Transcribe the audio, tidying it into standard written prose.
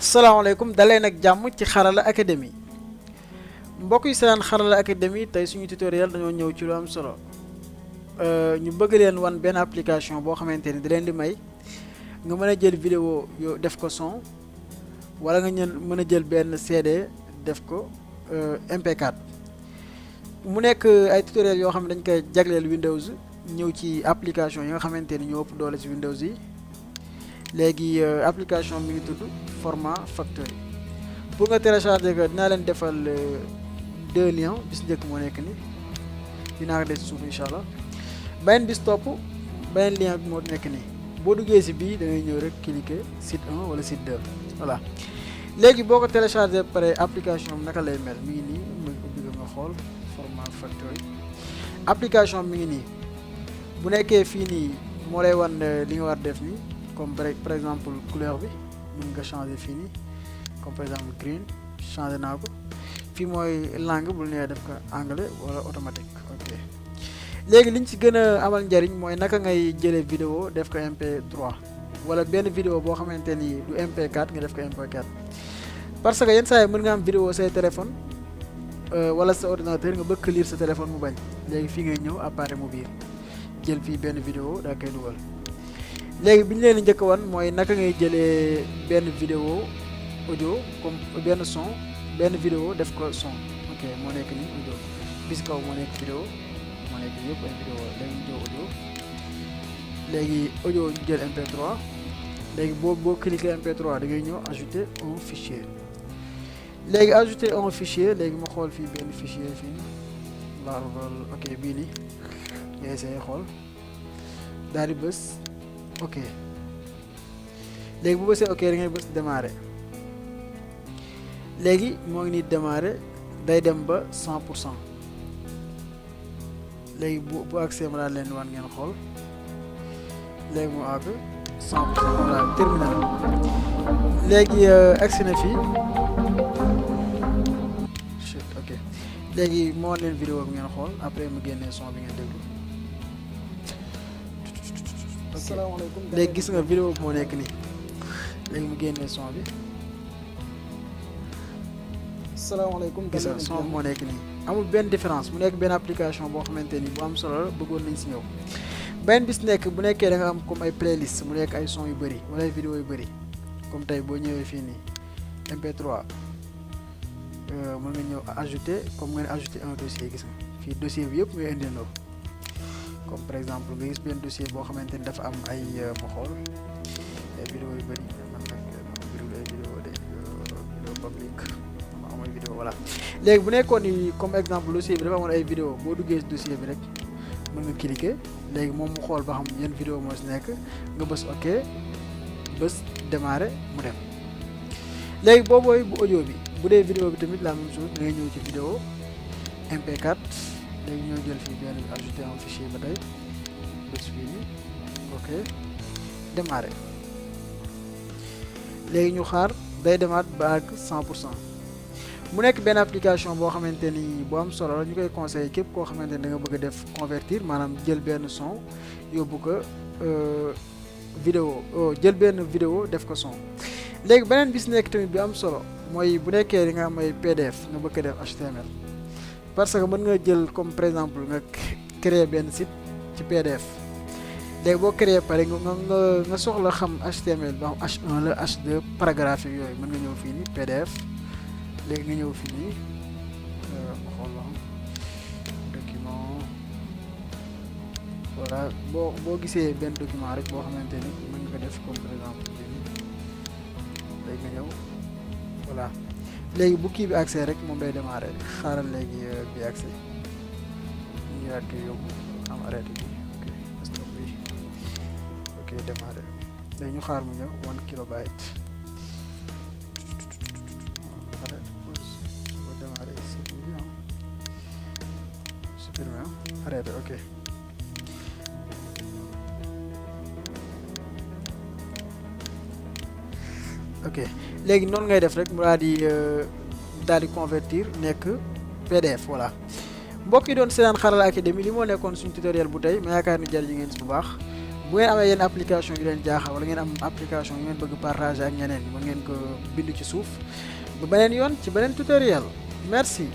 salaamaaleykum daleen ak jàmm ci Xarala Academy mbokk yi seen Xarala Academy tey suñu tutoriel dañoo ñëw ci lu am solo ñu bëgg leen wan benn application boo xamante ni da leen di may nga mën a jël vidéo yo def ko son wala nga mën a jël benn CD def ko MP4 mu nekk ay tutoriel yoo xam ne dañ koy jagleel Windows ñëw ci application yi nga xamante ni ñoo ëpp doole ci Windows yi léegi application mi ngi tudd Format Factory pour nga télécharger ko dinaa leen defal deux liens bis njëkk moo nekk ni dinaa ko def ci suuf incha allah beneen bis topp beneen lien bi moo nekk nii boo duggee si bii da ngay ñëw rek cliquer site 1 wala site 2 voilà léegi boo ko télécharger pare application bi naka lay mel mi ngi nii mu ubbi nga xool Format Factory application mi ngi nii bu nekkee fii nii moo lay wan li nga war def nii comme par exemple couleur bi mën nga changer fii nii comme par exemple green changer naa ko fii mooy langue bu nee def ko anglais wala automatique ok léegi liñ ci gën a amal njariñ mooy naka ngay jëlee vidéo def ko MP3 wala benn vidéo boo xamante ni du MP4 nga def ko MP4 parce que yenn saa yi mën nga am vidéo say téléphone wala sa ordinateur nga bëgg lire sa téléphone mu bañ léegi fii ngay ñëw appareil mobile jël fii benn vidéo daa koy dugal léegi bi ñu leen njëkk wan mooy naka ngay jëlee benn vidéo audio comme benn son benn vidéo def ko son ok moo nekk nii audio bis kaw moo nekk vidéo moo nekk yëpp ay vidéo léegi ñu jël audio léegi audio ñu jël MP3 léegi boo cliquer MP3 da ngay ñëw ajouter un fichier léegi ajouter un fichier léegi ma xool fii benn fichier fii larval ok bii nii nga essayé xool daal di bës ok léegi bu bësee ok da ngay bës démarrer léegi moo ngi nii démarrer day dem ba 100% léegi bu accès ma daal leen wan ngeen xool léegi mu àgg 100% voilà terminal léegi agsi na fii ok léegi moo wan leen vidéo bi ngeen xool après mu génnee son bi ngeen déglu asalaamaaleykum léegi gis nga vidéo bi moo nekk nii léegi mu génnee son bi salaamaaleykum gis nga son bi moo nekk nii amul benn différence mu nekk benn application boo xamante ni bu am solo la bëggoon nañ si ñëw benn bis nekk bu nekkee da nga am comme ay playlist mu nekk ay son yu bëri wala ay vidéo yu bëri comme tey boo ñëwee fii nii MP3 mën nga ñëw ajouter comme nga ne ajouter un dossier gis nga fii dossier bi yëpp ngay indiloo comme par exemple nga gis benn dossier boo xamante ni dafa am ay ma xool ay vidéo yu bëri man nag ay vidéo de vidéo public ma am ay vidéo voilà léegi bu nekkoon ni comme exemple dossier bi dafa amoon ay vidéo boo duggee si dossier bi rek mën nga cliquer léegi moom mu xool ba xam yenn vidéo moo si nekk nga bës ok bës démarrer mu dem léegi boobooy bu audio bi bu dee vidéo bi tamit la même chose da ngay ñëw ci vidéo MP4 léegi ñoo jël fii benn ajouter un fichier ba tey bés fii nii ok démarrer léegi ñu xaar day demaat ba àgg 100% mu nekk benn application boo xamante ni bu am solo la ñu koy conseillé képp koo xamante ni da nga bëgg a def convertir maanaam jël benn son yóbbu ko vidéo jël benn vidéo def ko son léegi beneen bis nekk tamit bi am solo mooy bu nekkee di nga am ay PDF nga bëgg a def HTML parce que mën nga jël comme par exemple nga créer benn site ci PDF léegi boo créer pare nga soxla xam HTML ba xam H1 la H2 paragraphe yooyu mën nga ñëw fii nii PDF léegi nga ñëw fii nii xool la document voilà boo gisee benn document rek boo xamante ni mën nga ko def comme par exemple léegi nga ñëw voilà léegi bu kii bi accès rek moom day démarrer xaaral léegi bi accès ñu daal koy yóbbu am arrêté bi ok stop bi ok démarrer léegi ñu xaar mu ñëw 1 kilobyte démarrer supprimer arrêté ok ok léegi noonu ngay def rek mu daal di convertir nekk PDF voilà mbokk yi doon seetaan Xarala Academy li moo nekkoon suñu tutoriel bu tey ma yaakaar ni jariñu ngeen si bu baax bu ngeen amee yenn application yu leen jaaxal wala ngeen am application yu ngeen bëgg partager ak ñeneen mën ngeen ko bind ci suuf ba beneen yoon ci beneen tutoriel merci